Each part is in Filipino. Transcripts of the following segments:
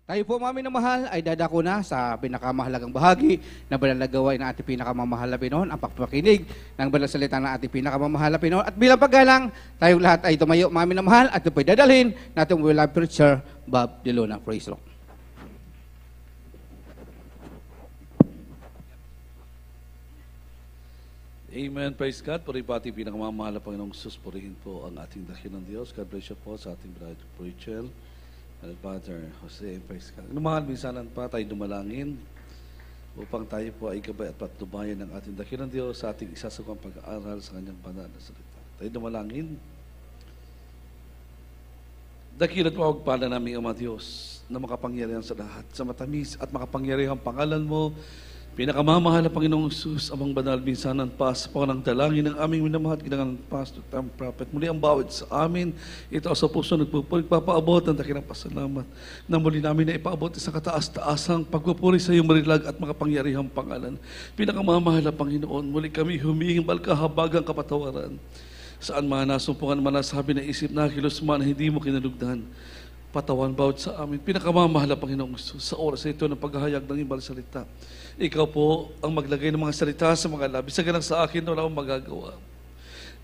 Tayo po mga minamahal ay dadako na sa pinakamahalagang bahagi na banal na gawain ng ating pinakamamahal na Pinoon, ang pagpakinig ng banal na salita ng ating pinakamamahal na Pinoon. At bilang paggalang, tayong lahat ay tumayo mga minamahal at ito po'y dadalhin natin beloved preacher, Bob De Luna. Praise the Lord. Amen. Praise God. Purihin po ating pinakamamahal na Panginoong Jesus. Purihin po ang ating dakilang Diyos. God bless you po sa ating brother preacher. Father Jose, praise God. Mahal, minsanan pa tayo dumalangin upang tayo po ay gabay at patnubayan ng ating dakilang Diyos sa ating isasagawang pag-aaral sa kanyang banal na salita. Tayo dumalangin. Dakilat mawagpala namin, Ama Diyos, na makapangyarihan sa lahat, sa matamis at makapangyarihang pangalan mo, pinakamamahal na Panginoong Jesus, amang banal minsanan pa sa pangalang dalangin ng aming minamahal, ginangan ng pastor, tamang prophet. Muli ang bawat sa amin, ito sa puso nagpupuri, papaabot ang dakilang pasalamat na muli namin na ipaabot sa kataas-taasang pagpupuri sa iyong marilag at makapangyarihang pangalan. Pinakamamahal na Panginoon, muli kami humihimbal kahabagang kapatawaran. Saan man nasumpungan man nasabi na isip na kilos man hindi mo kinalugdan. Patawan bawat sa amin. Pinakamamahal na Panginoong Jesus, sa oras ito ng paghahayag ng imbal salita. Ikaw po ang maglagay ng mga salita sa mga labi. Sa ganang sa akin, wala akong magagawa.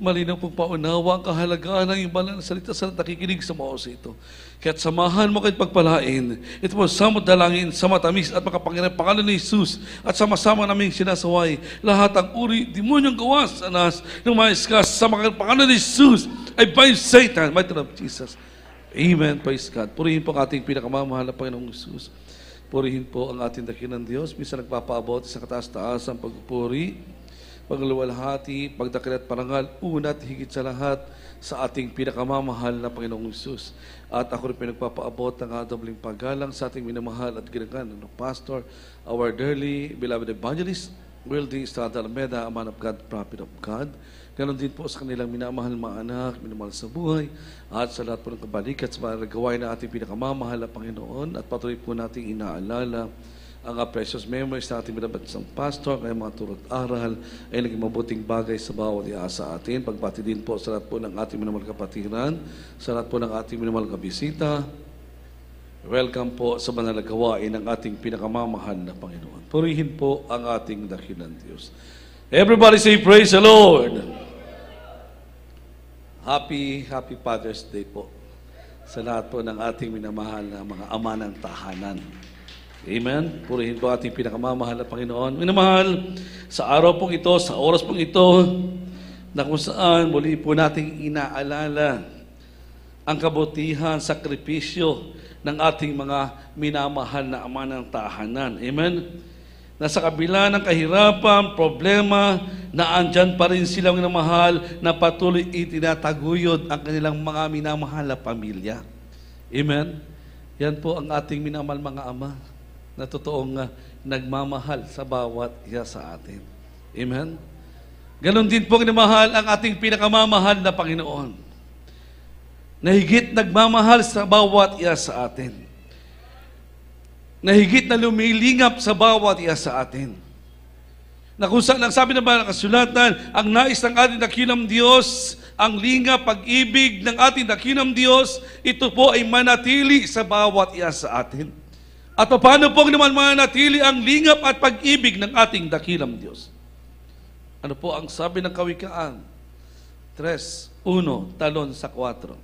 Malinaw pong paunawa ang kahalagaan ng imbal na salita sa nakikinig sa mga oras ito. Kaya't samahan mo kahit pagpalain. Ito po samot dalangin sa matamis at makapangyarihan pangalan ni Jesus at sama-sama naming sinasaway lahat ang uri, demonyong gawas, anas, ng mga iskas sa pangalan ni Jesus ay bind Satan. Mighty name of Jesus. Amen. Praise God. Purihin po ang ating pinakamamahal na Panginoong Jesus. Purihin po ang ating dakilang Diyos. Minsan nagpapaabot sa kataas-taas ang pagpupuri, pagluwalhati, pagdakil at parangal, una at higit sa lahat sa ating pinakamamahal na Panginoong Jesus. At ako rin pinagpapaabot ng adobling paggalang sa ating minamahal at ginagawa ng Pastor, our dearly beloved evangelist, Wildy Estrada Alameda, a man of God, prophet of God. Ganon din po sa kanilang minamahal mga anak, minamahal sa buhay, at sa lahat po ng kabalikat sa mga gawain na ating pinakamamahal na Panginoon. At patuloy po nating inaalala ang precious memories na ating binabatisang pastor, kaya mga turot aral ay naging mabuting bagay sa bawat isa sa atin. Pagbati din po sa lahat po ng ating minamahal kapatiran, sa lahat po ng ating minamahal kabisita. Welcome po sa banal na gawain ng ating pinakamamahal na Panginoon. Purihin po ang ating dakilang Diyos. Everybody say praise the Lord. Happy Father's Day po sa lahat po ng ating minamahal na mga ama ng tahanan. Amen. Purihin po ating pinakamamahal na Panginoon. Minamahal, sa araw pong ito, sa oras pong ito, na kung saan muli po nating inaalala ang kabutihan, sakripisyo ng ating mga minamahal na ama ng tahanan. Amen. Na sa kabila ng kahirapan, problema, na andyan pa rin silang minamahal na patuloy itinataguyod ang kanilang mga minamahal na pamilya. Amen? Yan po ang ating minamahal mga ama na totoong nagmamahal sa bawat isa sa atin. Amen? Ganon din po minamahal ang ating pinakamamahal na Panginoon na higit nagmamahal sa bawat isa sa atin. Na higit na lumilingap sa bawat isa sa atin. Na kung saan ang sabi ng mga kasulatan, ang nais ng ating dakilang Diyos, ang lingap, pag-ibig ng ating dakilang Diyos, ito po ay manatili sa bawat isa sa atin. At paano po naman manatili ang lingap at pag-ibig ng ating dakilang Diyos? Ano po ang sabi ng Kawikaan? 3:1, talon sa 4.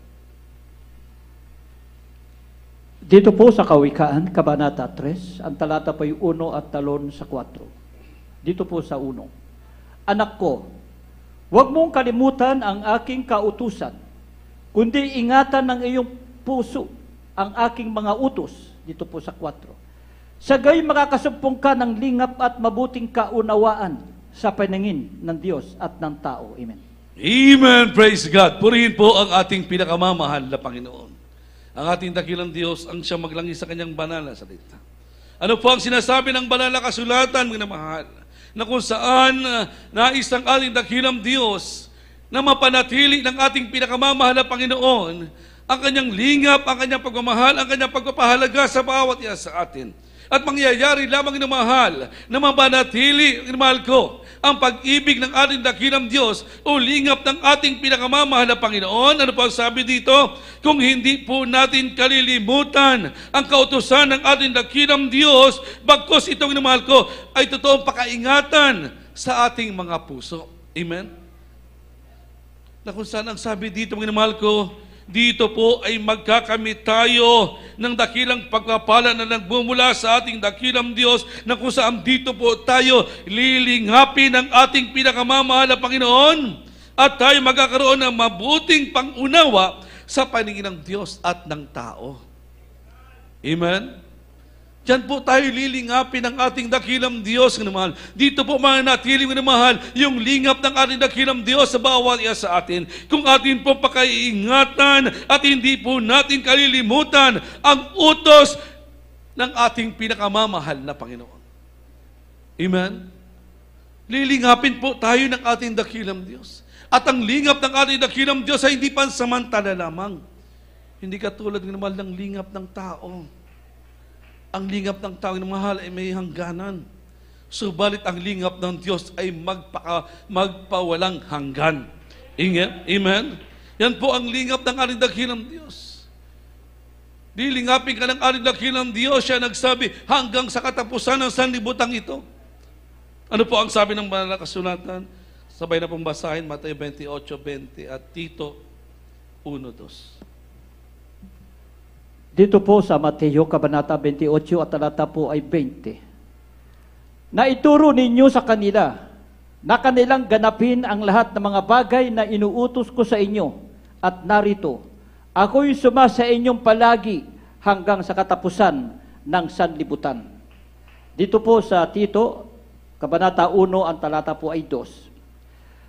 Dito po sa Kawikaan, Kabanata 3, ang talata po ay 1 at talon sa 4. Dito po sa 1. Anak ko, huwag mong kalimutan ang aking kautusan, kundi ingatan ng iyong puso ang aking mga utos. Dito po sa 4. Sagay makakasumpong ka ng lingap at mabuting kaunawaan sa paningin ng Diyos at ng tao. Amen. Amen. Praise God. Purihin po ang ating pinakamamahal na Panginoon. Ang ating dakilang Diyos ang siyang maglangis sa kanyang banal na salita. Ano po ang sinasabi ng banal na kasulatan, minamahal? Na kung saan nais ng ating dakilang Diyos na mapanatili ng ating pinakamamahal na Panginoon ang kanyang lingap, ang kanyang pagmamahal, ang kanyang pagpapahalaga sa bawat isa sa atin. At mangyayari lamang ng mahal na mapanatili, mahal ko, ang pag-ibig ng ating dakilang Diyos o lingap ng ating pinakamamahal na Panginoon? Ano po ang sabi dito? Kung hindi po natin kalilimutan ang kautusan ng ating dakilang Diyos, bagkus itong minamahal ko ay totoong pakaingatan sa ating mga puso. Amen? Na kung saan ang sabi dito, minamahal ko, dito po ay magkakamit tayo ng dakilang pagpapala na nagbumula sa ating dakilang Diyos, na kung saan dito po tayo lilingapin ng ating pinakamamahal na Panginoon at tayo magkakaroon ng mabuting pangunawa sa paningin ng Diyos at ng tao. Amen? Diyan po tayo lilingapin ng ating dakilang Diyos na mahal. Dito po mananatiling na mahal yung lingap ng ating dakilang Diyos sa bawat isa sa atin. Kung atin po pakaiingatan at hindi po natin kalilimutan ang utos ng ating pinakamamahal na Panginoon. Amen? Lilingapin po tayo ng ating dakilang Diyos. At ang lingap ng ating dakilang Diyos ay hindi pansamantala lamang. Hindi katulad ng mahal ng lingap ng tao. Ang lingap ng tao ng mahal ay may hangganan. Subalit ang lingap ng Diyos ay magpawalang hanggan. Amen? Yan po ang lingap ng ating dakilang Diyos. Lilingapin ka ng ating dakilang Diyos. Siya nagsabi, hanggang sa katapusan ng sanlibutan ito. Ano po ang sabi ng banal na kasulatan? Sabay na pong basahin, Mateo 28:20 at Tito 1:2. Dito po sa Mateo, Kabanata 28 at talata po ay 20. Na ituro ninyo sa kanila na kanilang ganapin ang lahat ng mga bagay na inuutos ko sa inyo. At narito, ako'y suma sa inyong palagi hanggang sa katapusan ng sanlibutan. Dito po sa Tito, Kabanata 1, ang talata po ay 2.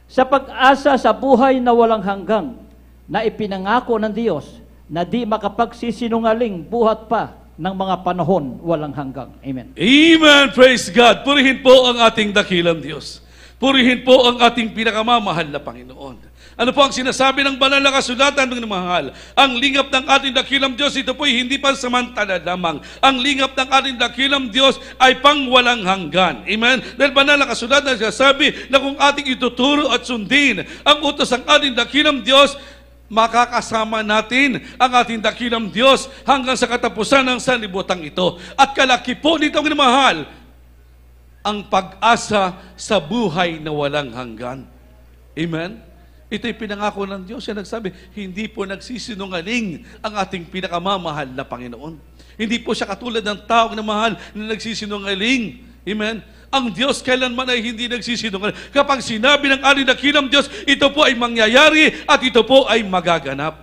Sa pag-asa sa buhay na walang hanggang na ipinangako ng Diyos, na di makapagsisinungaling buhat pa ng mga panahon walang hanggang. Amen. Amen. Praise God. Purihin po ang ating dakilang Diyos. Purihin po ang ating pinakamamahal na Panginoon. Ano po ang sinasabi ng banal na kasulatan ng mahal? Ang lingap ng ating dakilang Diyos, ito po ay hindi pansamantala lamang. Ang lingap ng ating dakilang Diyos ay pangwalang hanggan. Amen? Dahil banal na kasulatan sinasabi na kung ating ituturo at sundin ang utos ng ating dakilang Diyos, makakasama natin ang ating dakilang Diyos hanggang sa katapusan ng sanlibutan ito. At kalaki po nito ang minamahal, ang pag-asa sa buhay na walang hanggan. Amen? Ito'y pinangako ng Diyos. Siya nagsabi, hindi po nagsisinungaling ang ating pinakamamahal na Panginoon. Hindi po siya katulad ng taong na mahal na nagsisinungaling. Amen? Ang Diyos kailanman ay hindi nagsisinungaling. Kapag sinabi ng ating dakilang Diyos, ito po ay mangyayari at ito po ay magaganap.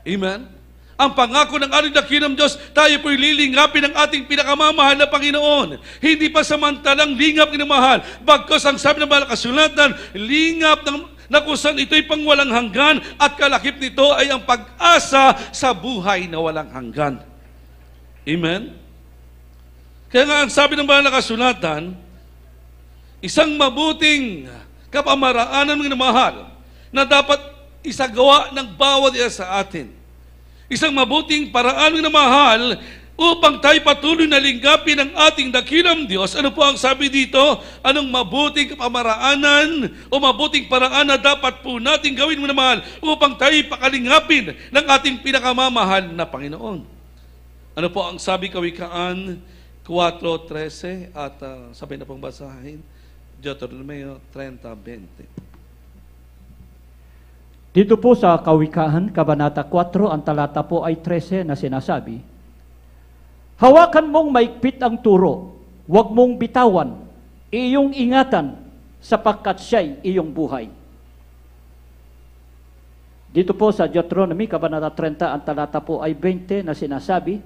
Amen? Ang pangako ng ating dakilang Diyos, tayo po'y lilingapin ng ating pinakamamahal na Panginoon. Hindi pa samantalang lingap na mahal. Bagkus ang sabi ng banal na kasulatan, lingap na kung saan ito'y pangwalang hanggan at kalakip nito ay ang pag-asa sa buhay na walang hanggan. Amen? Kaya nga ang sabi ng banal na kasulatan, isang mabuting kapamaraanan ng mahal na dapat isagawa ng bawat isa sa atin. Isang mabuting paraan ng mahal upang tayo patuloy na linggapin ang ating dakilang Diyos. Ano po ang sabi dito? Anong mabuting kapamaraanan o mabuting paraan na dapat po natin gawin ng mahal upang tayo pakalingapin ng ating pinakamamahal na Panginoon? Ano po ang sabi Kawikaan 4:13 at sabay na pong basahin, Deuteronomio 30:20. Dito po sa Kawikaan, Kabanata 4, ang talata po ay 13 na sinasabi, hawakan mong maigpit ang turo, huwag mong bitawan, iyong ingatan, sapagkat siya'y iyong buhay. Dito po sa Deuteronomy, Kabanata 30, ang talata po ay 20 na sinasabi,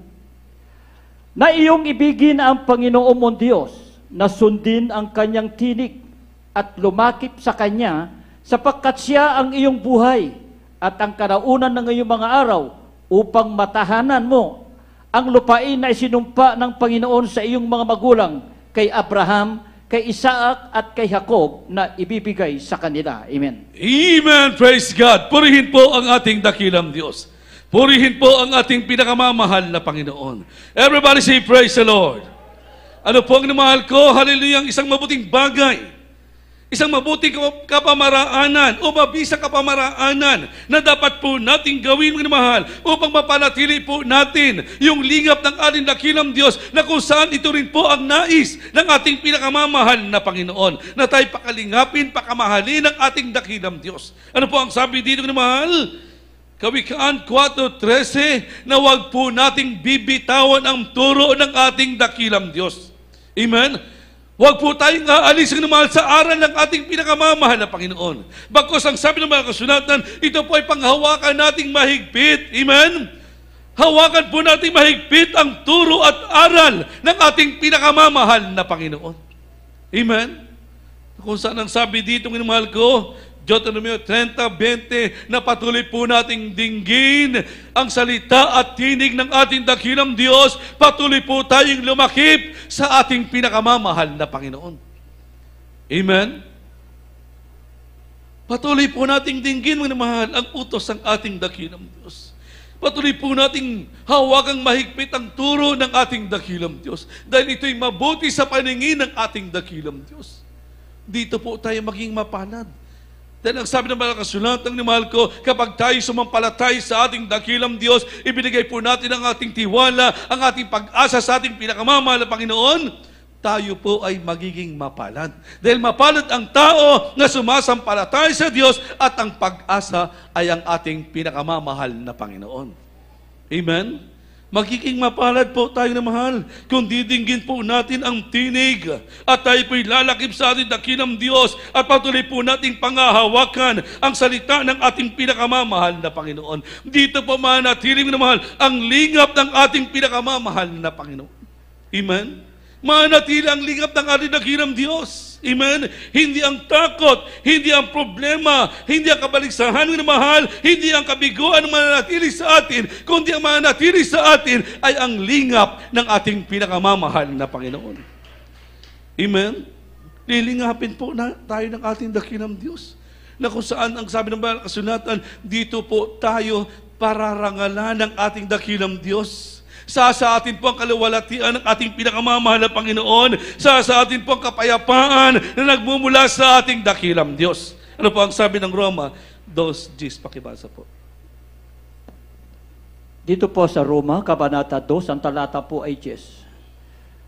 na iyong ibigin ang Panginoon mong Diyos, na sundin ang kanyang tinig at lumakip sa kanya, sapagkat siya ang iyong buhay at ang kalaunan ng iyong mga araw upang matahanan mo ang lupain na isinumpa ng Panginoon sa iyong mga magulang, kay Abraham, kay Isaac at kay Jacob na ibibigay sa kanila. Amen. Amen. Praise God. Purihin po ang ating dakilang Diyos. Purihin po ang ating pinakamamahal na Panginoon. Everybody say, praise the Lord. Ano po ang namahal ko? Hallelujah, ang isang mabuting bagay Isang mabuting kapamaraanan o mabisang kapamaraanan na dapat po nating gawin, mga mahal, upang mapanatili po natin yung lingap ng ating dakilang Diyos na kung saan ito rin po ang nais ng ating pinakamamahal na Panginoon, na tayo pakalingapin, pakamahalin ng ating dakilang Diyos. Ano po ang sabi dito, mga mahal? Kawikaan 4:13, na huwag po nating bibitawan ang turo ng ating dakilang Diyos. Amen? Huwag po tayong aalis ng mahal sa aral ng ating pinakamamahal na Panginoon. Bagkus ang sabi ng mga kasulatan, ito po ay panghawakan nating mahigpit. Amen? Hawakan po nating mahigpit ang turo at aral ng ating pinakamamahal na Panginoon. Amen? Kung saan ang sabi dito, minamahal ko, Deuteronomio 30:20, na patuloy po nating dinggin ang salita at tinig ng ating dakilang Diyos. Patuloy po tayong lumakip sa ating pinakamamahal na Panginoon. Amen? Patuloy po nating dinggin, mga mahal, ang utos ng ating dakilang Diyos. Patuloy po nating hawakang mahigpit ang turo ng ating dakilang Diyos. Dahil ito'y mabuti sa paningin ng ating dakilang Diyos. Dito po tayo maging mapalad. Dahil ang sabi ng mga kasulatan ni mahal ko, kapag tayo sumampalatay sa ating dakilang Diyos, ibinigay po natin ang ating tiwala, ang ating pag-asa sa ating pinakamamahal na Panginoon, tayo po ay magiging mapalad. Dahil mapalad ang tao na sumasampalatay sa Diyos at ang pag-asa ay ang ating pinakamamahal na Panginoon. Amen? Magiging mapalad po tayo na mahal kung didinggin po natin ang tinig at tayo po'y lalakip sa ating dakilang Diyos at patuloy po nating pangahawakan ang salita ng ating pinakamamahal na Panginoon. Dito po manatiling na mahal ang lingap ng ating pinakamamahal na Panginoon. Amen? Manatili ang lingap ng ating dakilang Diyos. Amen? Hindi ang takot, hindi ang problema, hindi ang kabaligsahan ng mahal, hindi ang kabiguan ang mananatili sa atin, kundi ang mananatili sa atin ay ang lingap ng ating pinakamamahal na Panginoon. Amen? Lilingapin po na tayo ng ating dakilang Diyos, na kung saan ang sabi ng banal na kasulatan, dito po tayo pararangalan ng ating dakilang Diyos. Sa atin po ang kaluwalhatian ng ating pinakamamahal na Panginoon. Sa atin po ang kapayapaan na nagmumula sa ating dakilang Diyos. Ano po ang sabi ng Roma 2:10? Pakibasa po. Dito po sa Roma, Kabanata 2, ang talata po ay 10.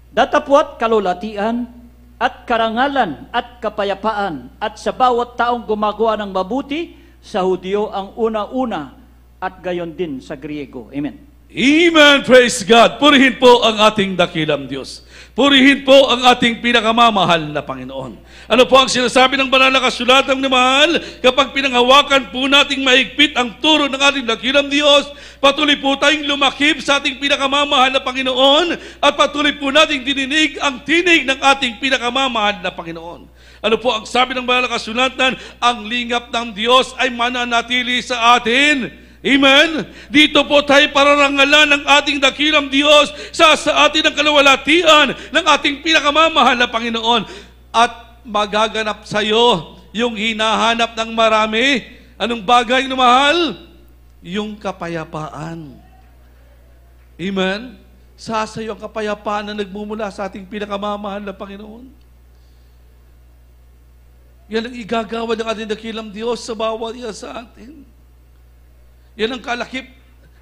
Datapwat kalulatian at karangalan at kapayapaan at sa bawat taong gumagawa ng mabuti, sa Hudyo ang una-una at gayon din sa Griego. Amen. Amen! Praise God! Purihin po ang ating dakilang Diyos. Purihin po ang ating pinakamamahal na Panginoon. Ano po ang sinasabi ng banal na kasulatan ni mahal? Kapag pinanghawakan po nating mahigpit ang turo ng ating dakilang Diyos, patuloy po tayong lumakip sa ating pinakamamahal na Panginoon at patuloy po nating dininig ang tinig ng ating pinakamamahal na Panginoon. Ano po ang sabi ng banal na kasulatan? Ang lingap ng Diyos ay mananatili sa atin. Amen? Dito po tayo pararangalan ng ating dakilang Diyos sa atin ang kaluwalhatian ng ating pinakamamahal na Panginoon. At magaganap sa iyo yung hinahanap ng marami. Anong bagay na mahal? Yung kapayapaan. Amen? Sa iyo ang kapayapaan na nagmumula sa ating pinakamamahal na Panginoon. Yan ang igagawa ng ating dakilang Diyos sa bawat isa sa atin. Yan ang kalakip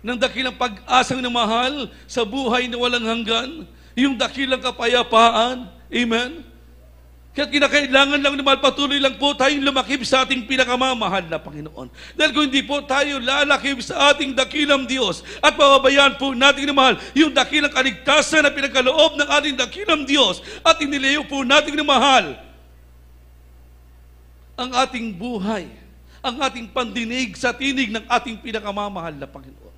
ng dakilang pag-asang na mahal sa buhay na walang hanggan. Yung dakilang kapayapaan. Amen? Kaya kinakailangan lang naman patuloy lang po tayong lumakip sa ating pinakamamahal na Panginoon. Dahil kung hindi po tayo lalakip sa ating dakilang Diyos at pababayaan po natin na mahal yung dakilang kaligtasan na pinagkaloob ng ating dakilang Diyos at inilayo po natin na mahal ang ating buhay, ang ating pandinig sa tinig ng ating pinakamamahal na Panginoon.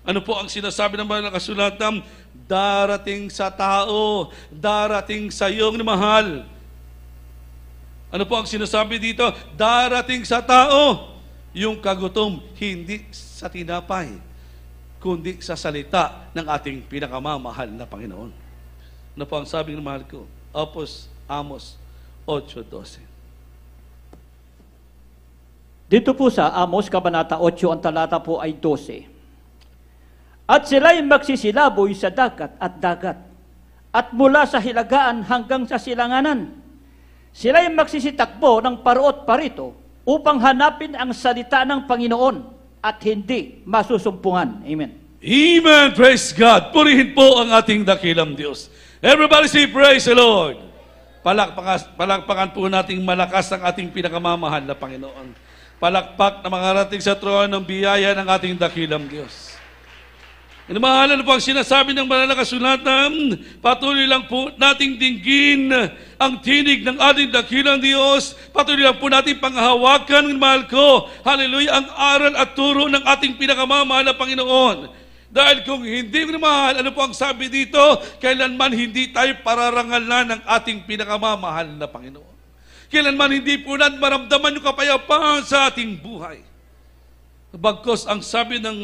Ano po ang sinasabi ng mga kasulatan? Darating sa tao, darating sa iyong mahal. Ano po ang sinasabi dito? Darating sa tao, yung kagutom, hindi sa tinapay, kundi sa salita ng ating pinakamamahal na Panginoon. Ano po ang sabi ng mahal ko? Amos 8:12. Dito po sa Amos, Kabanata 8, ang talata po ay 12. At sila'y magsisilaboy sa dagat, at mula sa hilagaan hanggang sa silanganan. Sila ay magsisitakbo ng paruot parito upang hanapin ang salita ng Panginoon at hindi masusumpungan. Amen. Amen. Praise God. Purihin po ang ating dakilang Diyos. Everybody say, praise the Lord. Palakpakan po nating malakas ang ating pinakamamahal na Panginoon. Palakpak na makarating sa trono ng biyaya ng ating dakilang Diyos. Inamahalan po ang sinasabi ng banal na kasulatan, patuloy lang po nating dinggin ang tinig ng ating dakilang Diyos. Patuloy lang po nating panghawakan, mahal ko, hallelujah, ang aral at turo ng ating pinakamamahal na Panginoon. Dahil kung hindi mo mahal, ano po ang sabi dito? Kailanman hindi tayo pararangalan ng ating pinakamamahal na Panginoon. Kailanman hindi po natin maramdaman yung kapayapaan sa ating buhay. Bagkos ang sabi ng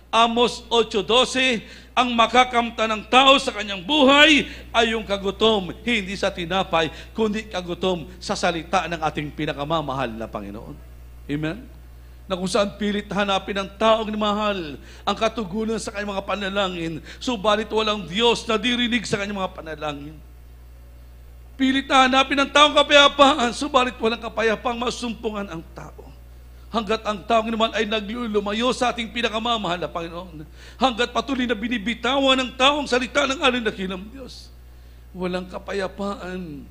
Amos 8:12, ang makakamta ng tao sa kanyang buhay ay yung kagutom, hindi sa tinapay, kundi kagutom sa salita ng ating pinakamamahal na Panginoon. Amen? Na kung saan pilit hanapin ng taong mahal ang katugunan sa kanyang mga panalangin, subalit walang Diyos na dirinig sa kanyang mga panalangin. Pilit na hanapin ng taong kapayapaan, subalit walang kapayapang masumpungan ang tao. Hanggat ang taong naman ay naglulumayo sa ating pinakamamahal na Panginoon. Hanggat patuloy na binibitawan ng taong salita ng ating dakilang Diyos. Walang kapayapaan.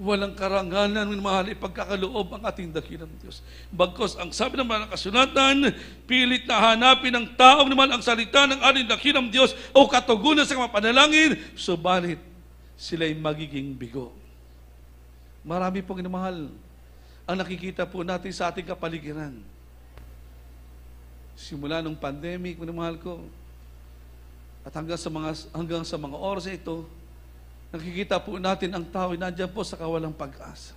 Walang karangalan ng mahal ipagkakaloob ang ating dakilang Diyos. Bagkos ang sabi naman ng kasulatan, pilit na hanapin ng taong naman ang salita ng ating dakilang Diyos o katugunan sa mga panalangin, subalit sila'y magiging bigo. Marami pong inamahal ang nakikita po natin sa ating kapaligiran. Simula nung pandemic, minamahal ko, at hanggang sa mga oras ito, nakikita po natin ang tao ay nandiyan po sa kawalang pag-asa.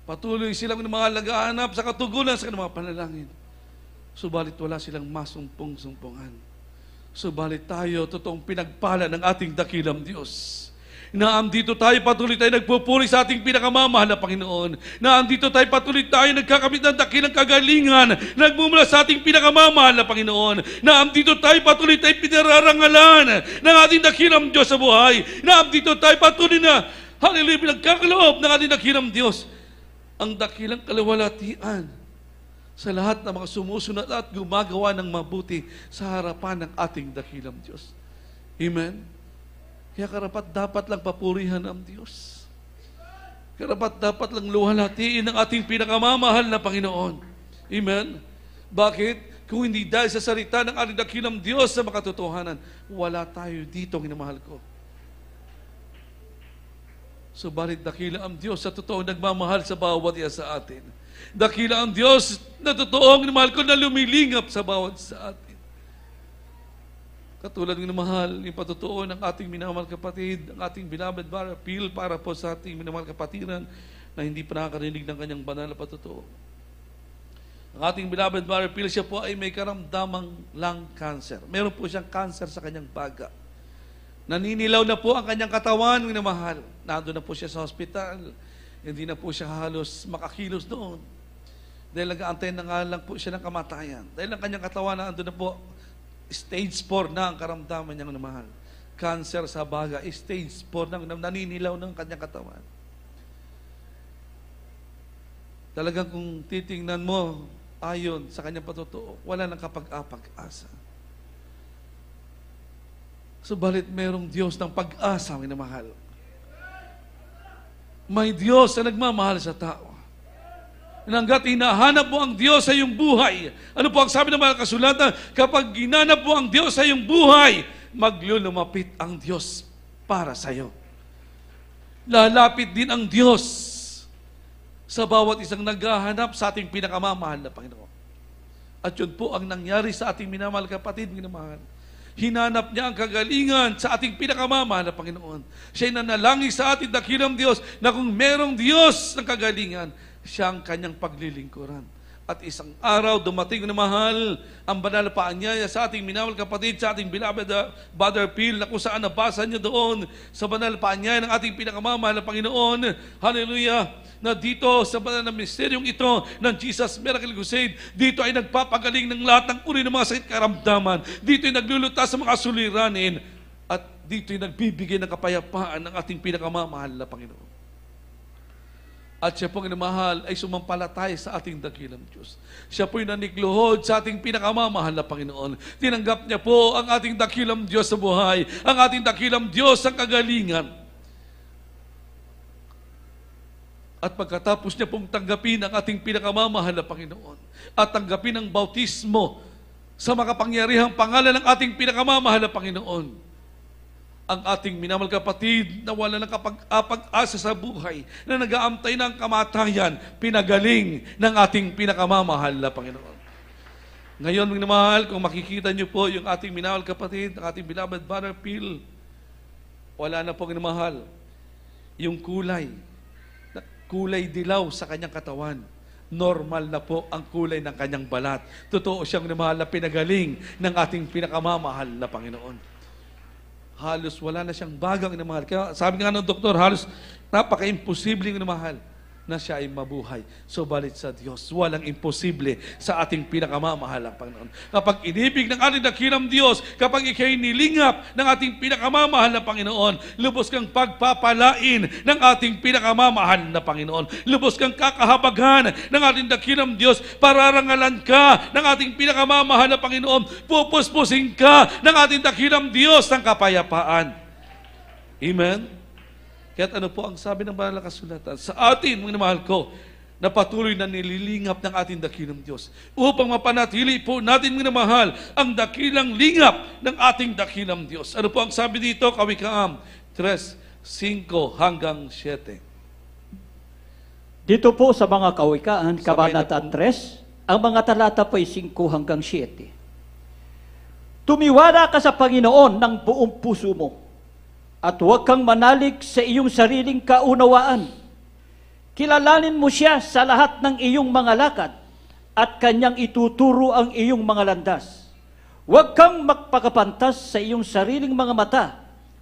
Patuloy silang mga nag-aanap sa katugunan sa kanilang mga panalangin. Subalit wala silang masumpong-sumpungan. Subalit tayo, totoong pinagpala ng ating dakilang Diyos. Naandito tayo, patuloy tayo nagpupuri sa ating pinakamamahal na Panginoon. Naandito tayo, patuloy tayo nagkakamit ng dakilang kagalingan, nagmumula sa ating pinakamamahal na Panginoon. Naandito tayo, patuloy tayo pinararangalan ng ating dakilang Diyos sa buhay. Naandito tayo, patuloy na, hallelujah, pinagkakaloob ng ating dakilang Diyos. Ang dakilang kalawalatian sa lahat ng mga sumusunod at gumagawa ng mabuti sa harapan ng ating dakilang Diyos. Amen? Kaya karapat dapat lang papurihan ang Diyos. Karapat dapat lang luwalhatiin ang ating pinakamamahal na Panginoon. Amen? Bakit? Kung hindi dahil sa salita ng ating dakilang Diyos sa makatotohanan, wala tayo dito, minamahal ko. Subalit dakila ang Diyos sa totoong nagmamahal sa bawat isa sa atin. Dakila ang Diyos na totoong minamahal ko na lumilingap sa bawat sa atin. Katulad ng mahal, yung patotoo ng ating minamahal kapatid, ang ating beloved brother Phil para po sa ating minamahal kapatiran na hindi pa nakakarinig ng kanyang banal na patotoo. Ang ating beloved brother Phil, siya po ay may karamdamang lung cancer. Meron po siyang cancer sa kanyang baga. Naninilaw na po ang kanyang katawan, minamahal. Nandun na po siya sa hospital. Hindi na po siya halos makakilos doon. Dahil nag-aantay na nga lang po siya ng kamatayan. Dahil ang kanyang katawan na andun na po, stage 4 na ang karamdaman niyang namahal. Cancer sa baga, stage 4 na naninilaw ng kanyang katawan. Talagang kung titingnan mo, ayon sa kanyang patotoo, wala nang kapag-apag-asa. Subalit merong Diyos ng pag-asa, minamahal. May Diyos na nagmamahal sa tao. Hanggat hinahanap mo ang Diyos sa iyong buhay. Ano po ang sabi ng mga kasulatan? Kapag ginanap mo ang Diyos sa iyong buhay, maglulumapit ang Diyos para sa iyo. Lalapit din ang Diyos sa bawat isang naghahanap sa ating pinakamamahal na Panginoon. At yun po ang nangyari sa ating minamahal kapatid, minamahal. Hinanap niya ang kagalingan sa ating pinakamamahal na Panginoon. Siya'y nanalangin sa ating dakilang Diyos na kung merong Diyos ng kagalingan, siya ang kanyang paglilingkuran. At isang araw, dumating na mahal ang banal na paanyaya sa ating minamahal kapatid, sa ating beloved Brother Phil, na kung saan nabasa niyo doon sa banal na paanyaya ng ating pinakamamahal na Panginoon. Hallelujah! Na dito sa banal na misteryong ito ng Jesus Miracle Crusade, dito ay nagpapagaling ng lahat ng uri ng mga sakit karamdaman. Dito ay naglulutas sa mga suliranin. At dito'y nagbibigay ng kapayapaan ng ating pinakamamahal na Panginoon. At siya pong inamahal ay sumampalataya sa ating dakilang Diyos. Siya po'y nanikluhod sa ating pinakamamahal na Panginoon. Tinanggap niya po ang ating dakilang Diyos sa buhay, ang ating dakilang Diyos sa kagalingan. At pagkatapos niya pong tanggapin ang ating pinakamamahal na Panginoon at tanggapin ang bautismo sa makapangyarihang pangalan ng ating pinakamamahal na Panginoon, ang ating minamahal kapatid na wala ng kapag-asa sa buhay, na nag-aantay ng kamatayan, pinagaling ng ating pinakamamahal na Panginoon. Ngayon, mga mahal, kung makikita niyo po yung ating minamahal kapatid, ang ating beloved Brother Phil, wala na po, mga mahal, yung kulay dilaw sa kanyang katawan. Normal na po ang kulay ng kanyang balat. Totoo siyang minamahal na pinagaling ng ating pinakamamahal na Panginoon. Halos wala na siyang bagang inamahal. Kaya sabi nga ng doktor, halos napaka-imposibleng inamahal na siya ay mabuhay. Subalit sa Diyos, walang imposible sa ating pinakamamahal ang Panginoon. Kapag inibig ng ating dakilang Diyos, kapag ikay nilingap ng ating pinakamamahal na Panginoon, lubos kang pagpapalain ng ating pinakamamahal na Panginoon. Lubos kang kakahabaghan ng ating dakilang Diyos, pararangalan ka ng ating pinakamamahal na Panginoon, pupuspusin ka ng ating dakilang Diyos ng kapayapaan. Amen? Kaya't ano po ang sabi ng banal na kasulatan? Sa atin, mga mahal ko, na patuloy na nililingap ng ating dakilang Diyos upang mapanatili po natin, mga mahal, ang dakilang lingap ng ating dakilang Diyos. Ano po ang sabi dito? Kawikaan 3:5 hanggang 7. Dito po sa mga Kawikaan, Kabanata Sabay na 3, ang mga talata po ay 5 hanggang 7. Tumiwala ka sa Panginoon ng buong puso mo, at huwag kang manalig sa iyong sariling kaunawaan. Kilalanin mo siya sa lahat ng iyong mga lakad, at kanyang ituturo ang iyong mga landas. Huwag kang magpakapantas sa iyong sariling mga mata.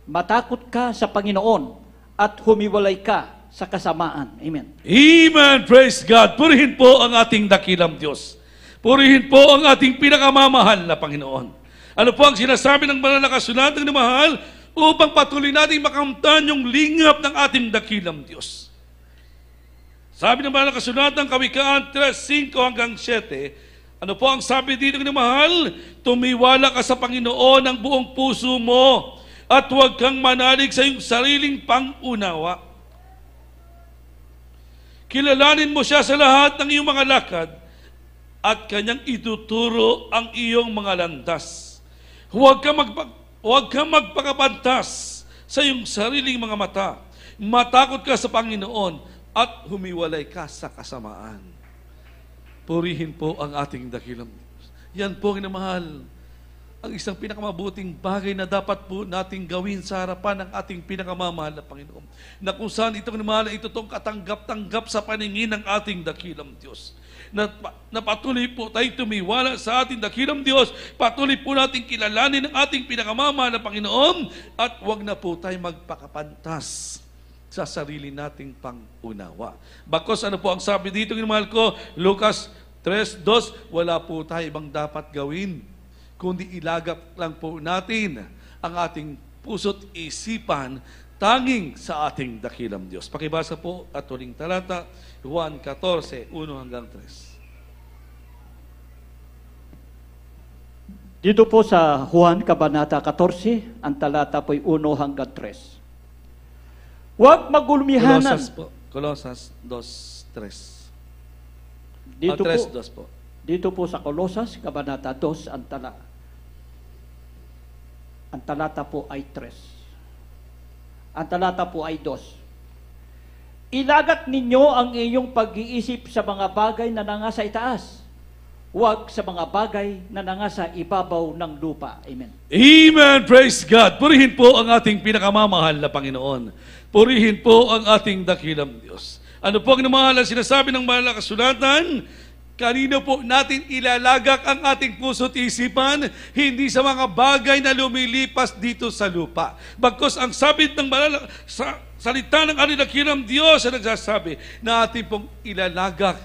Matakot ka sa Panginoon, at humiwalay ka sa kasamaan. Amen. Amen! Praise God! Purihin po ang ating dakilang Diyos. Purihin po ang ating pinakamamahal na Panginoon. Ano po ang sinasabi ng banal na kasulatan na mahal? Upang patuloy natin makamtan yung lingap ng ating dakilang Diyos. Sabi ng banal na kasulatan, Kawikaan 3:5 hanggang 7, ano po ang sabi dito ng mahal? Tumiwala ka sa Panginoon ng buong puso mo, at huwag kang manalig sa iyong sariling pangunawa. Kilalanin mo siya sa lahat ng iyong mga lakad, at kanyang ituturo ang iyong mga landas. Huwag kang magpakapantas sa iyong sariling mga mata. Matakot ka sa Panginoon at humiwalay ka sa kasamaan. Purihin po ang ating dakilang Diyos. Yan po, minamahal, ang isang pinakamabuting bagay na dapat po nating gawin sa harapan ng ating pinakamamahal na Panginoon. Na kung saan itong minamahal, ito itong katanggap-tanggap sa paningin ng ating dakilang Diyos. Na patuloy po tayo tumiwala sa ating dakilang Diyos, patuloy po natin kilalanin ang ating pinakamamahal na Panginoon, at huwag na po tayo magpakapantas sa sarili nating pangunawa. Bakos ano po ang sabi dito, mahal ko, Lucas 3:2, wala po tayo ibang dapat gawin, kundi ilagak lang po natin ang ating puso't isipan tanging sa ating dakilang Diyos. Pakibasa po at huling talata, Juan 14:1 hanggang 3. Dito po sa Juan, Kabanata 14, ang talata po'y 1 hanggang 3. Huwag magulmihanan. Colosas 2:3. Dito 3:2 po. Dito po sa Colosas, Kabanata 2, ang talata po ay 3. Ang talata po ay 2. Ilagat ninyo ang iyong pag-iisip sa mga bagay na nangasa itaas, huwag sa mga bagay na nangasa ibabaw ng lupa. Amen. Amen! Praise God! Purihin po ang ating pinakamamahal na Panginoon. Purihin po ang ating dakilang Diyos. Ano po ang namahal ang sinasabi ng banal na kasulatan? Kanino po natin ilalagak ang ating puso't isipan? Hindi sa mga bagay na lumilipas dito sa lupa. Bagkus ang sabit ng banal sa salita ng ating dakilang Diyos na nagsasabi na ating pong ilalagak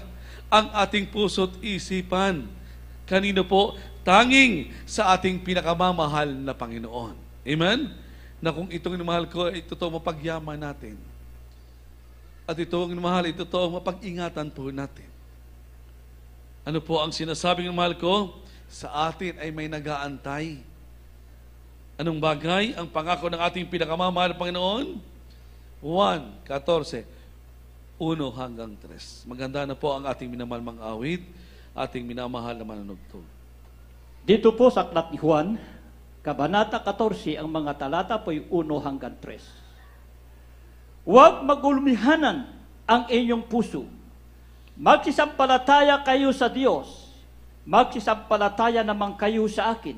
ang ating puso't isipan. Kanino po? Tanging sa ating pinakamamahal na Panginoon. Amen? na kung itong minamahal ko ay totoo mapagyaman natin. At itong minamahal ay totoo mapag-ingatan po natin. Ano po ang sinasabing ng mahal ko? Sa atin ay may nag-aantay. Anong bagay? Ang pangako ng ating pinakamamahal na Panginoon? 1:14, 1-3. Maganda na po ang ating minamahal mga awit, ating minamahal na manunugtog. Dito po sa Aklat ni Juan, Kabanata 14, ang mga talata po 1-3. Huwag magulmihanan ang inyong puso. Magsisampalataya kayo sa Diyos. Magsisampalataya naman kayo sa akin.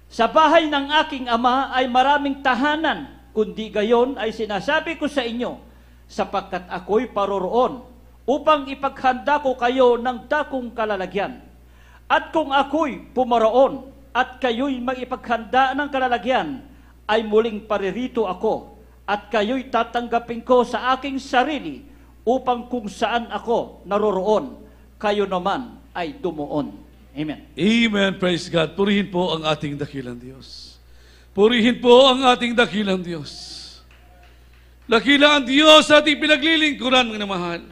Sa bahay ng aking Ama ay maraming tahanan, kundi gayon ay sinasabi ko sa inyo, sapagkat ako'y paroroon upang ipaghanda ko kayo ng dakong kalalagyan. At kung ako'y pumaroon at kayo'y mag-ipaghanda ng kalalagyan, ay muling paririto ako at kayo'y tatanggapin ko sa aking sarili upang kung saan ako naroroon, kayo naman ay dumuon. Amen. Amen. Praise God. Purihin po ang ating dakilang Diyos. Purihin po ang ating dakilang Diyos. Dakila ang Diyos sa ating pinaglilingkuran, mga mahal,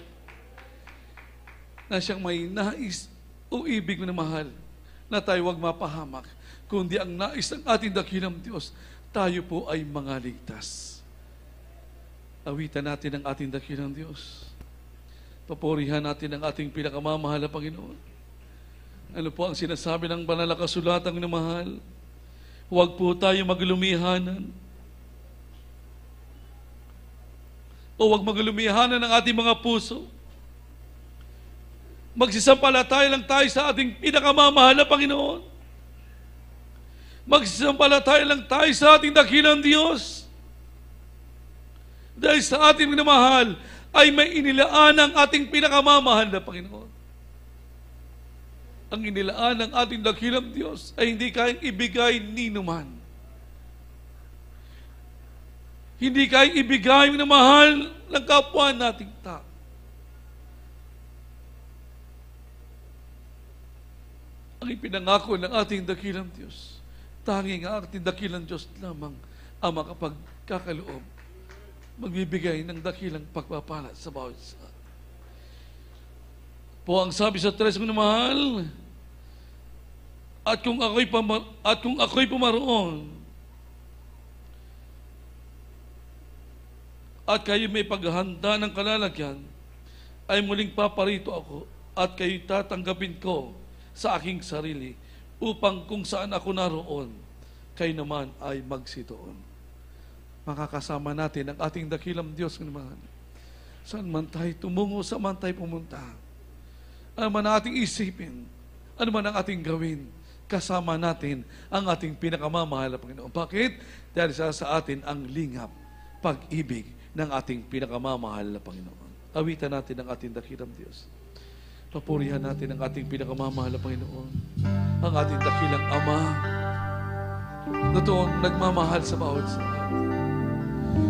na siyang may nais o ibig, mga mahal, na tayo wag mapahamak, kundi ang nais ng ating dakilang Diyos, tayo po ay mga ligtas. Awitan natin ang ating dakilang Diyos. Papurihan natin ang ating pinakamamahal na Panginoon. Ano po ang sinasabi ng banal na kasulatan ng mahal? Huwag po tayo maglumihanan. O huwag maglumihanan ng ating mga puso. Magsisampalataya lang tayo sa ating pinakamamahal na Panginoon. Magsisampalataya lang tayo sa ating dakilang Diyos. Dahil sa ating minamahal ay may inilaan ang ating pinakamamahal na Panginoon. Ang inilaan ng ating dakilang Diyos ay hindi kayang ibigay ni numan. Hindi kayang ibigay ng mahal ng kapwa nating tao. Ang ipinangako ng ating dakilang Diyos, tanging ang ating dakilang Diyos lamang ang makapagkakaloob, magbibigay ng dakilang pagpapala sa bawat isa. Po ang sabi sa 3 ng mahal, at kung ako'y pumaroon, at kayo may paghahanda ng kalalagyan, ay muling paparito ako, at kayo tatanggapin ko sa aking sarili, upang kung saan ako naroon, kayo naman ay magsitoon. Makakasama natin ang ating dakilang Diyos naman. Saan man tayo tumungo, saan man tayo pumunta. Ano man ang ating isipin, ano man ang ating gawin, kasama natin ang ating pinakamamahal na Panginoon. Bakit? Dahil sa atin ang lingap, pag-ibig ng ating pinakamamahal na Panginoon. Awitan natin ang ating dakilang Diyos. Papurihan natin ang ating pinakamamahal na Panginoon, ang ating dakilang Ama, na toong nagmamahal sa bawat isa.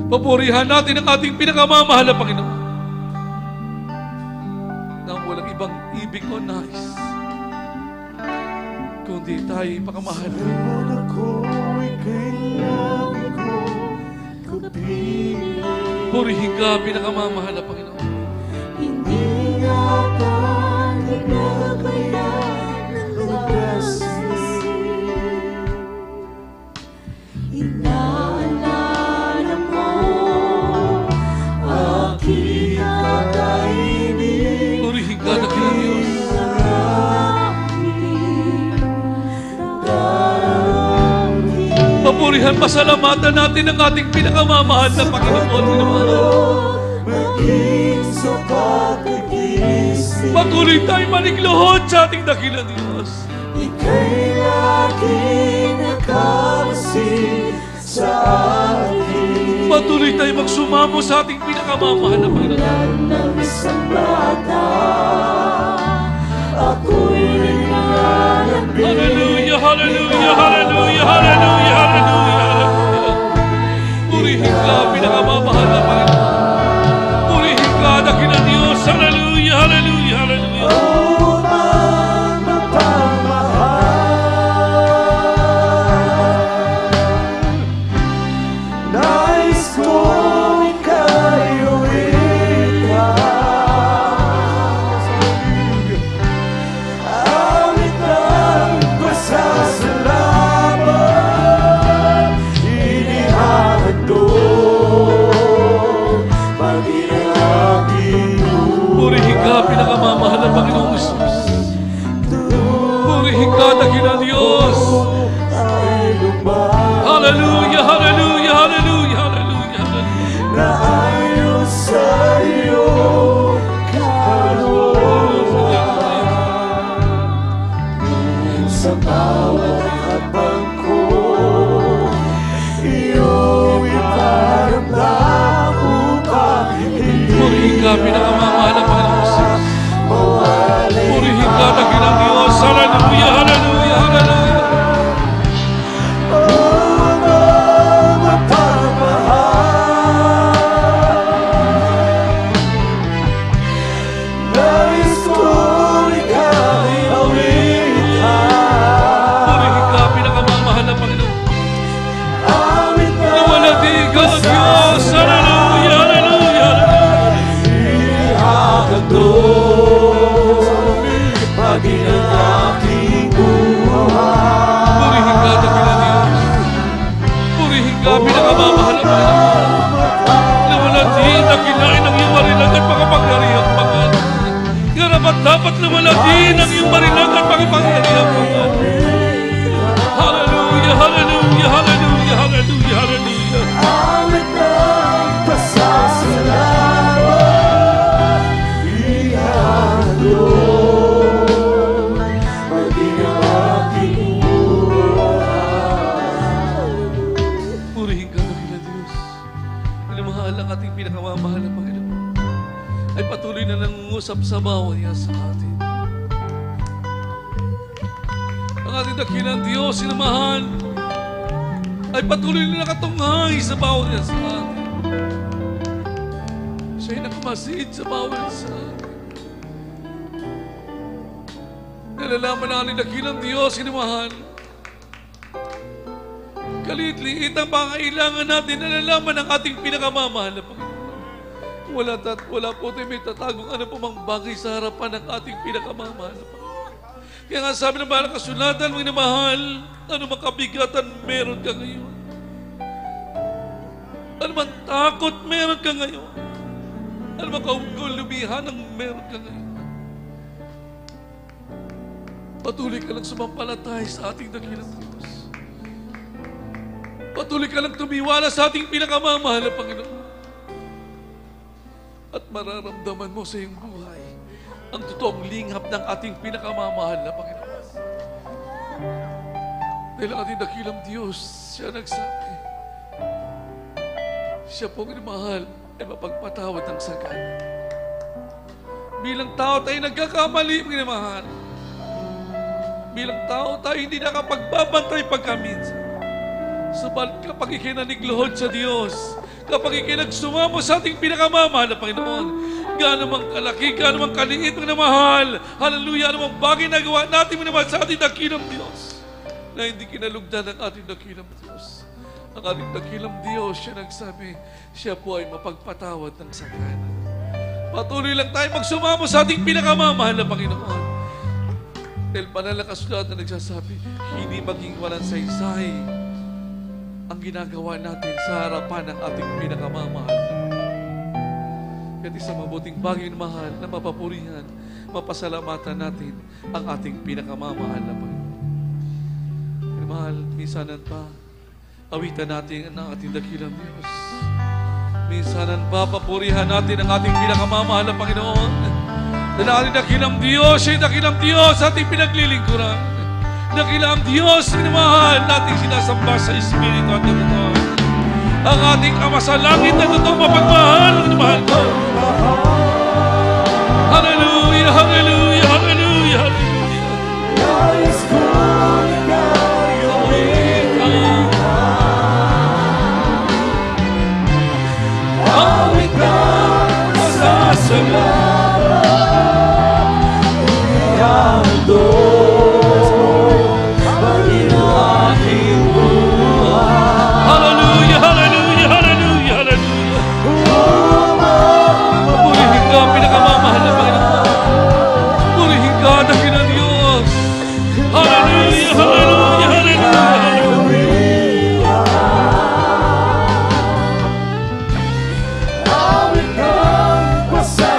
Papurihan natin ang ating pinakamamahal na Panginoon, na walang ibang ibig o nais, kundi tayo ipakamahal. Purihin ka, pinakamamahal na Panginoon. Hindi yata nagbabayad ng pagkasin. Inaalala mo aking kakainin. Purihin ka, dakilang Diyos. Papurihan, pasalamatan natin ang ating pinakamamahal na Panginoon. Maging sa pag-iisip, Patuloy tayo manigluhod sa ating dakilang Diyos. ika'y laging nakamasid sa akin. Patuloy tayo magsumamo sa ating pinakamamahal na Panginoon. Tulad ng isang bata, ako'y nangangalamig. Hallelujah, hallelujah, hallelujah, hallelujah, hallelujah. Purihin ka, pinakamamahal na Panginoon. Purihin ka, dakilang Diyos. Hallelujah, hallelujah, hallelujah. O magmapagmahal, Purihin ka, pinakamamahal na Panginoong Jesus. Purihin ka, dakilang Diyos. Hallelujah, hallelujah, hallelujah. Purihin ka, pinakamamahal na Panginoon. Luwalhati ka, Diyos. Hallelujah, hallelujah, Maging ang aking buhay. purihin ka, dakilang Diyos. Purihin ka, pinakamamahal na Panginoon. Luwalhati, dakilain ang iyong marilang at makapangyarihang Panginoon. Karapat dapat luwalhati ng iyong marilang at makapangyarihang Panginoon. Hallelujah, hallelujah, hallelujah, hallelujah, hallelujah. Awit ng pasasalamat, ihahandog, maging ang aking buhay. Purihin ka, dakilang Diyos. Minamahal ang ating pinakamamahal na Panginoon ay patuloy na nangungusap sa bawat isa sa atin. Ang ating dakilang Diyos, sinamahan, ay patuloy na nakatunghay sa bawat isa sa atin. Siya'y nakamasid sa bawat isa sa atin. Nalalaman ang ating dakilang Diyos, sinamahan, kalit-liit ang pangailangan natin, nalalaman ang ating pinakamamahal na Panginoon. Wala po tayo may tatagong ano po mang bagay sa harapan ng ating pinakamamahal na Panginoon. Kaya nga sabi ng mahal na kasulatan, mga mahal, ano mang kabigatan meron ka ngayon. Ano mang takot meron ka ngayon. Ano mang kaugulubihan ang meron ka ngayon. Patuloy ka lang sumampalatay sa ating dakilang Diyos. Patuloy ka lang tumiwala sa ating pinakamamahal na Panginoon. At mararamdaman mo sa iyong buhay ang totoong lingap ng ating pinakamamahal na Panginoon. Dahil ang ating dakilang Diyos, siya nagsabi, siya pong mahal ay mapagpatawad ng sagana. Bilang tao tayo nagkakamali, mga mahal. Bilang tao tayo hindi nakapagbabantay pagkaminsan. Subalit kapag ikinanigluhod sa Diyos, kapag ikinagsumamo sa ating pinakamamahal na Panginoon, gaano mang kalaki, gaano mang kaliit, mga mahal, hallelujah, ano mang bagay na gawa natin, mga mahal, sa ating dakilang Diyos, na hindi kinalugdan ng ating dakilang Diyos. Ang ating dakilang Diyos, siya nagsabi, siya po ay mapagpatawad ng sakana. Patuloy lang tayo magsumamo sa ating pinakamamahal na Panginoon. Dahil banal na kasulatan na nagsasabi, hindi maging walang saysay ang ginagawa natin sa harapan ng ating pinakamamahal. Kaya isang mabuting bagay na mahal na mapapurihan, mapasalamatan natin ang ating pinakamamahal na Panginoon. Mahal, minsanan pa, awitan natin ang ating dakilang Diyos. Minsanan pa, papurihan natin ang ating pinakamamahal na Panginoon. Dahil ang ating dakilang Diyos, siya dakilang Diyos, ating pinaglilingkuran. Dakilang Diyos, minamahal nating sinasamba sa Espiritu at totoo. Ang ating Ama sa langit na totoong mapagmahal, minamahal ko. Hallelujah, hallelujah, hallelujah, hallelujah. Nais ko na gawin awit ka masasalamat, ihahandog, maging ang aking buhay. Hallelujah, hallelujah, hallelujah, hallelujah. Purihin ka, pinakamamahal na Panginoon. Purihin ka, dakilang Diyos. Hallelujah, hallelujah, hallelujah, hallelujah. Awit kang pasasalamat,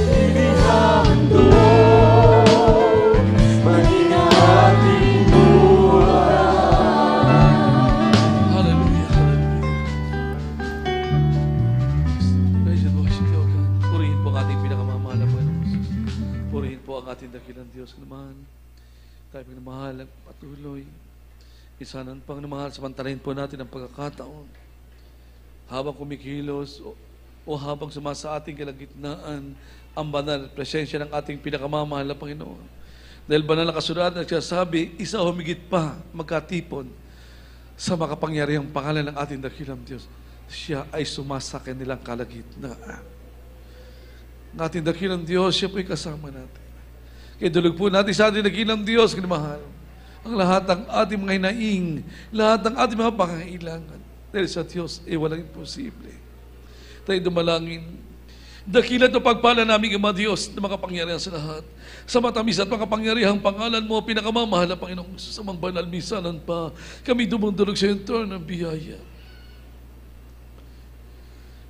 inihahandog, maging ang ating buhay. Hallelujah, hallelujah. Praise and worship you, O God. Purihin po ang ating pinakamamahal na Panginoon. Purihin po ang ating dakilang Diyos naman. Tayo pinamahal at patuloy. Isanan pang namahal, samantalahin po natin ang pagkakataon. habang kumikilos o habang sumasa ating kalagitnaan ang banal at presensya ng ating pinakamamahal na Panginoon. Dahil banal na kasulatan nagsasabi, isa humigit pa magkatipon sa makapangyarihang pangalan ng ating dakilang Diyos. Siya ay sumasa kanilang kalagitnaan. Ng ating dakilang Diyos, siya po'y kasama natin. Kaya dulog po natin sa ating dakilang Diyos, kinamahal, ang lahat ng ating mga hinaing, lahat ng ating mga pangangailangan. Dahil sa Diyos, walang imposible. Tayo dumalangin. Dakilat o pagpala namin, Ama Diyos, na makapangyarihan sa lahat. Sa matamis at makapangyarihang pangalan mo, pinakamamahal na Panginoong Jesus, sa mga banal misanan pa, kami dumundulog sa iyong trono ng biyaya.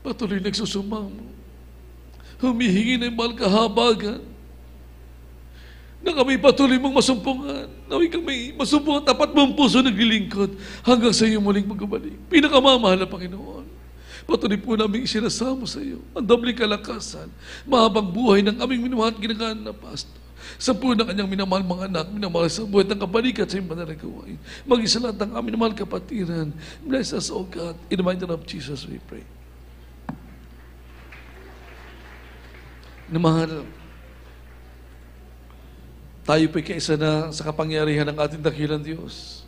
Patuloy nagsusumamo. Humihingi ng mahal kahabagan na kami patuloy mong masumpungan. Naway kami masumpungan tapat mong puso naglilingkod hanggang sa iyo muling magbabalik. Pinakamamahal na Panginoon. Patuloy po namin isinasamo sa iyo ang dobling kalakasan, mahabang buhay ng aming minamahal at ginagaan na pastor. Sa po ng kanyang minamahal mga anak, minamahal sa buhay ng kabalikat sa iyong banal na gawain. Mag-isa lahat ng aming minamahal kapatiran. Bless us, O God. In the mighty name of Jesus we pray. Namahal, tayo po'y kaisa na sa kapangyarihan ng ating dakilang Diyos.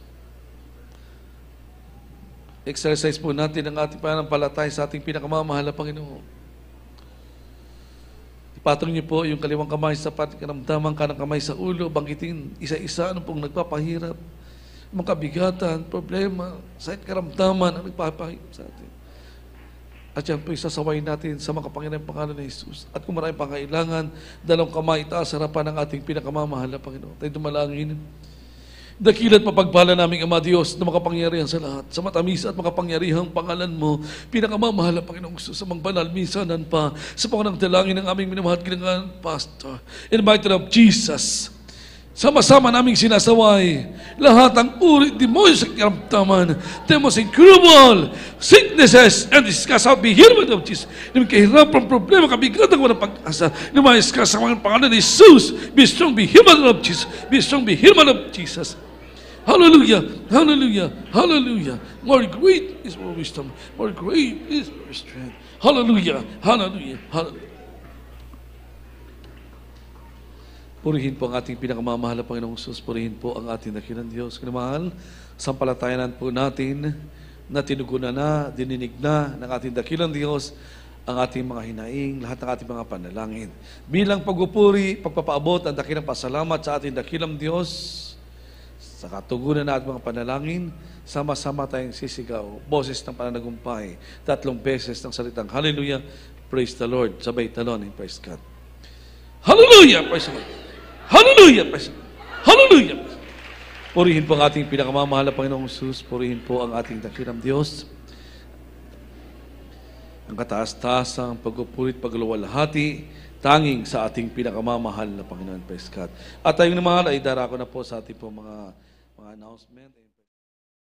Exercise po natin ang ating pananampalataya sa ating pinakamamahal na Panginoon. Ipatong niyo po yung kaliwang kamay sa karamdaman, kanang kamay sa ulo, bangkitin isa-isa ano pong nagpapahirap, mga kabigatan, problema, sakit karamdaman ang nagpapahirap sa atin. At yan po isasawayin natin sa makapangyarihang pangalan ng Jesus. At kung maraming pangailangan, dalawang kamay itaas harapan ng ating pinakamamahal na Panginoon. Tayo dumalangin. Dakilat mapagpala naming Ama Diyos na makapangyarihan sa lahat. Sa matamis at makapangyarihang pangalan mo, pinakamamahal na Panginoong Jesus, sa mga banal, minsanan pa, sa pangunang dalangin ng aming minamahal ginangan, Pastor. In the mighty name of Jesus, sama-sama naming sinasaway lahat ang uri di mo sa karamdaman, the most incurable sicknesses and discuss out be healed of Jesus. Namin kahirapan, problema, kabigatan ko ng pag-asa. Namayos ka sa mga pangalan ni Jesus. Be strong, be healed of Jesus. Be strong, be healed of Jesus. Hallelujah, hallelujah, hallelujah. More great is more wisdom. More great is more strength. Hallelujah, hallelujah, hallelujah. Purihin po ang ating pinakamamahal na Panginoong Jesus. Purihin po ang ating dakilang Diyos. Kinamahal, sampalatayanan po natin na tinugunan na, dininig na ng ating dakilang Diyos ang ating mga hinaing, lahat ng ating mga panalangin. Bilang pagpupuri, pagpapaabot ang dakilang pasalamat sa ating dakilang Diyos, sa katugunan na ating mga panalangin, sama-sama tayong sisigaw, boses ng pananagumpay, 3 beses ng salitang Hallelujah, praise the Lord, sabay talon, praise God. Hallelujah, praise the Lord. Hallelujah, praise the Lord. Hallelujah. Purihin po ang ating pinakamamahal na Panginoong Jesus, purihin po ang ating dakilang Diyos. Ang kataas-taasang pagpupurit, pagluwalhati, tanging sa ating pinakamamahal na Panginoon, praise God. At tayong namahal ay darako na po sa ating po mga announcement.